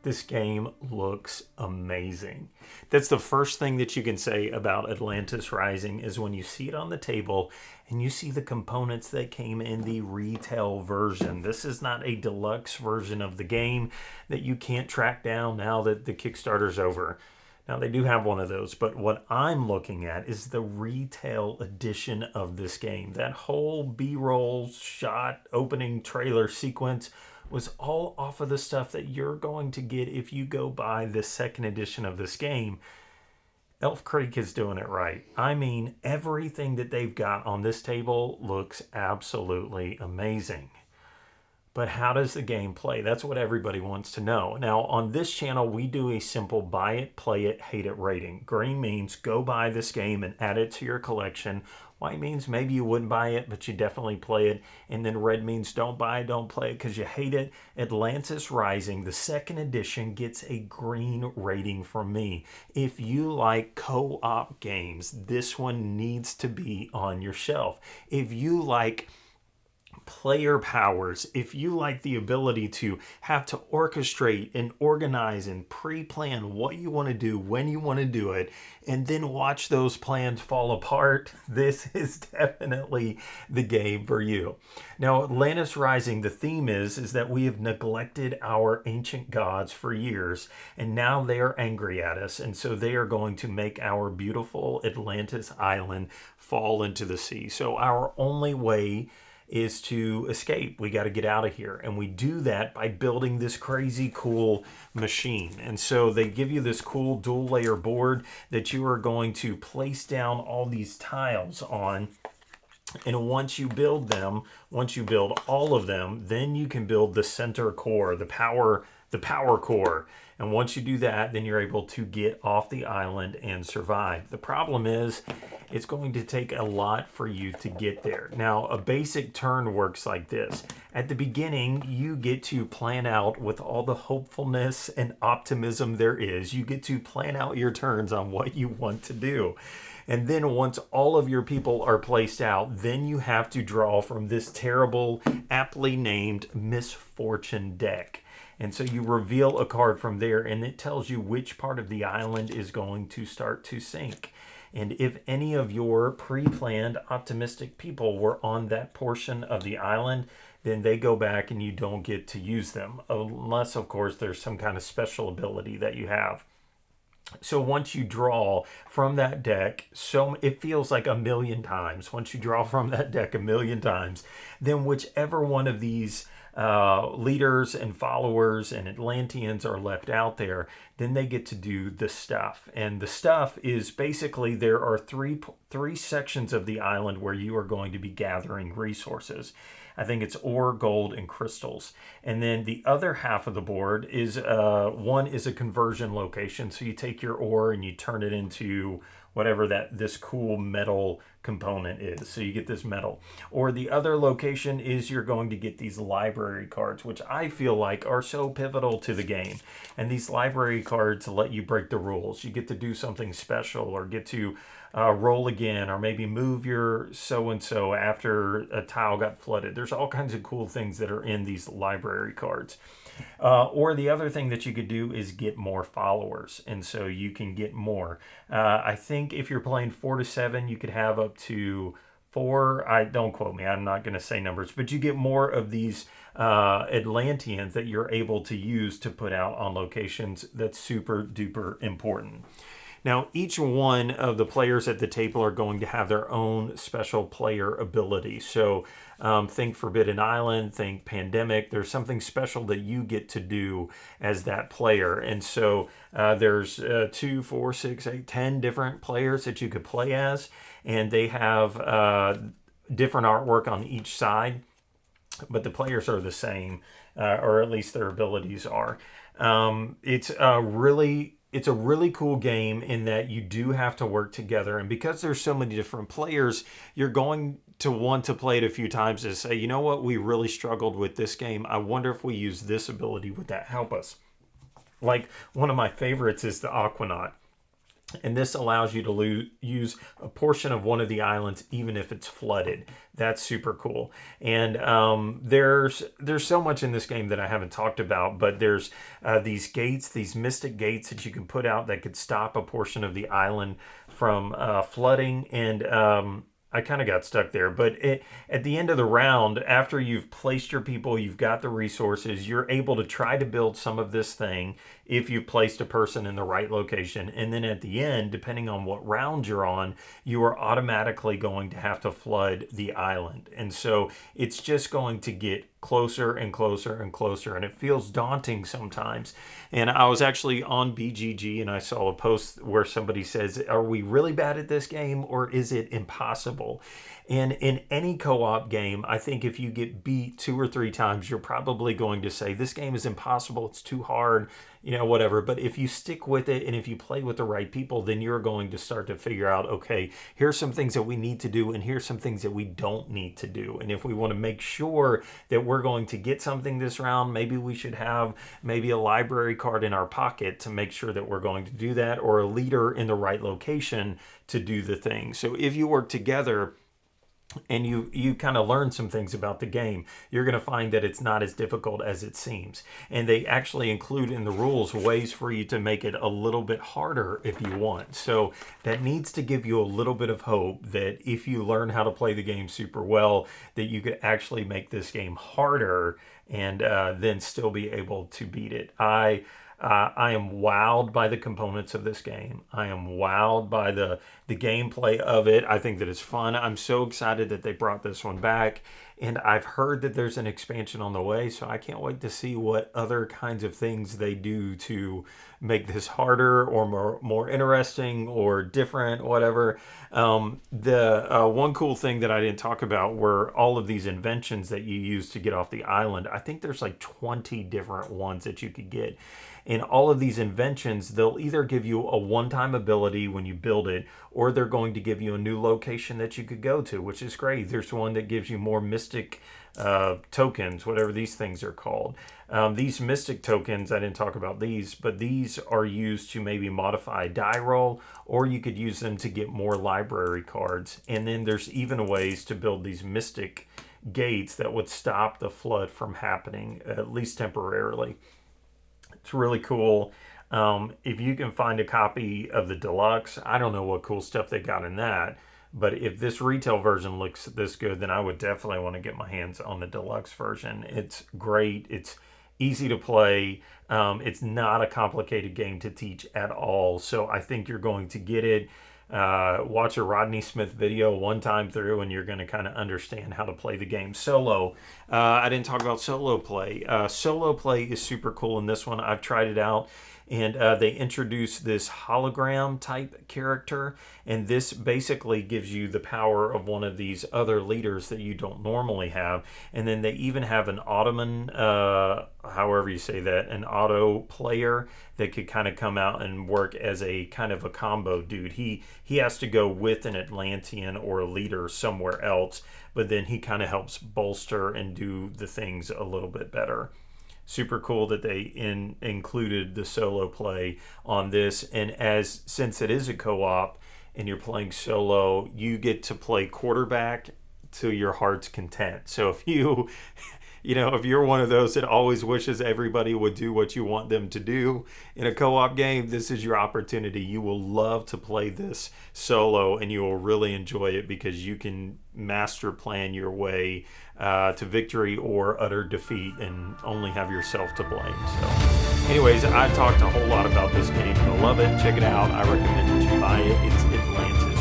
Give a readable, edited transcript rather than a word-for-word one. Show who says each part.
Speaker 1: This game looks amazing. That's the first thing that you can say about Atlantis Rising is when you see it on the table and you see the components that came in the retail version. This is not a deluxe version of the game that you can't track down now that the Kickstarter's over. Now, they do have one of those, but what I'm looking at is the retail edition of this game. That whole B-roll shot opening trailer sequence was all off of the stuff that you're going to get if you go buy the second edition of this game. Elf Creek is doing it right. I mean, everything that they've got on this table looks absolutely amazing. But how does the game play? That's what everybody wants to know. Now, on this channel, we do a simple buy it, play it, hate it rating. Green means go buy this game and add it to your collection. White means maybe you wouldn't buy it, but you definitely play it. And then red means don't buy it, don't play it because you hate it. Atlantis Rising, the second edition, gets a green rating from me. If you like co-op games, this one needs to be on your shelf. If you like player powers, if you like the ability to have to orchestrate and organize and pre-plan what you want to do when you want to do it and then watch those plans fall apart, this is definitely the game for you. Now, Atlantis Rising, the theme is that we have neglected our ancient gods for years and now they are angry at us, and so they are going to make our beautiful Atlantis island fall into the sea. So our only way is to escape. We got to get out of here. And we do that by building this crazy cool machine. And so they give you this cool dual layer board that you are going to place down all these tiles on. And once you build them, once you build all of them, then you can build the center core, the power core. And once you do that, then you're able to get off the island and survive. The problem is it's going to take a lot for you to get there. Now, a basic turn works like this. At the beginning, you get to plan out with all the hopefulness and optimism there is. You get to plan out your turns on what you want to do. And then once all of your people are placed out, then you have to draw from this terrible, aptly named Misfortune deck. And so you reveal a card from there, and it tells you which part of the island is going to start to sink. And if any of your pre-planned optimistic people were on that portion of the island, then they go back and you don't get to use them. Unless, of course, there's some kind of special ability that you have. So once you draw from that deck, so it feels like a million times. Once you draw from that deck a million times, then whichever one of these leaders and followers and Atlanteans are left out there, then they get to do the stuff. And the stuff is basically there are three sections of the island where you are going to be gathering resources. I think it's ore, gold, and crystals. And then the other half of the board is one is a conversion location. So you take your ore and you turn it into whatever this cool metal component is. So you get this metal. Or the other location is you're going to get these library cards, which I feel like are so pivotal to the game. And these library cards let you break the rules. You get to do something special or get to roll again, or maybe move your so-and-so after a tile got flooded. There's all kinds of cool things that are in these library cards. Or the other thing that you could do is get more followers. And so you can get more. I think if you're playing 4 to 7, you could have up to 4. Don't quote me. I'm not going to say numbers. But you get more of these Atlanteans that you're able to use to put out on locations. That's super duper important. Now, each one of the players at the table are going to have their own special player ability. So think Forbidden Island, think Pandemic. There's something special that you get to do as that player. And so there's 2, 4, 6, 8, 10 different players that you could play as. And they have different artwork on each side. But the players are the same, or at least their abilities are. It's a really cool game in that you do have to work together. And because there's so many different players, you're going to want to play it a few times to say, you know what, we really struggled with this game. I wonder if we use this ability, would that help us? Like one of my favorites is the Aquanaut. and this allows you to use a portion of one of the islands even if it's flooded. That's super cool. And there's so much in this game that I haven't talked about, but there's these gates, these mystic gates that you can put out that could stop a portion of the island from flooding. And I kind of got stuck there, but at the end of the round, after you've placed your people, you've got the resources, you're able to try to build some of this thing if you've placed a person in the right location. And then at the end, depending on what round you're on, you are automatically going to have to flood the island. And so it's just going to get closer and closer and closer, and it feels daunting sometimes. And I was actually on BGG and I saw a post where somebody says, are we really bad at this game, or is it impossible? And in any co-op game, I think if you get beat 2 or 3 times, you're probably going to say, this game is impossible, it's too hard, whatever. But if you stick with it and if you play with the right people, then you're going to start to figure out, okay, here's some things that we need to do and here's some things that we don't need to do. And if we want to make sure that we're going to get something this round, maybe we should have maybe a library card in our pocket to make sure that we're going to do that, or a leader in the right location to do the thing. So if you work together and you kind of learn some things about the game, you're going to find that it's not as difficult as it seems. And they actually include in the rules ways for you to make it a little bit harder if you want. So that needs to give you a little bit of hope that if you learn how to play the game super well, that you could actually make this game harder and then still be able to beat it. I am wowed by the components of this game. I am wowed by the gameplay of it. I think that it's fun. I'm so excited that they brought this one back. And I've heard that there's an expansion on the way, so I can't wait to see what other kinds of things they do to make this harder or more interesting or different, whatever. The one cool thing that I didn't talk about were all of these inventions that you use to get off the island. I think there's like 20 different ones that you could get. And all of these inventions, they'll either give you a one-time ability when you build it, or they're going to give you a new location that you could go to, which is great. There's one that gives you more mystic tokens, whatever these things are called. These mystic tokens, I didn't talk about these, but these are used to maybe modify a die roll, or you could use them to get more library cards. And then there's even ways to build these mystic gates that would stop the flood from happening, at least temporarily. It's really cool. If you can find a copy of the deluxe, I don't know what cool stuff they got in that, but if this retail version looks this good, then I would definitely want to get my hands on the deluxe version. It's great. It's easy to play. It's not a complicated game to teach at all. So I think you're going to get it. Watch a Rodney Smith video one time through and you're going to kind of understand how to play the game solo. I didn't talk about solo play. Solo play is super cool in this one. I've tried it out. And they introduced this hologram type character, and this basically gives you the power of one of these other leaders that you don't normally have. And then they even have an Ottoman, however you say that, an auto player that could kind of come out and work as a kind of a combo dude. He has to go with an Atlantean or a leader somewhere else, but then he kind of helps bolster and do the things a little bit better. Super cool that they included the solo play on this. And since it is a co-op and you're playing solo, you get to play quarterback to your heart's content. So if if you're one of those that always wishes everybody would do what you want them to do in a co-op game, this is your opportunity. You will love to play this solo and you will really enjoy it because you can master plan your way to victory or utter defeat and only have yourself to blame. So anyways, I've talked a whole lot about this game and I love it. Check it out. I recommend that you buy it. It's Atlantis.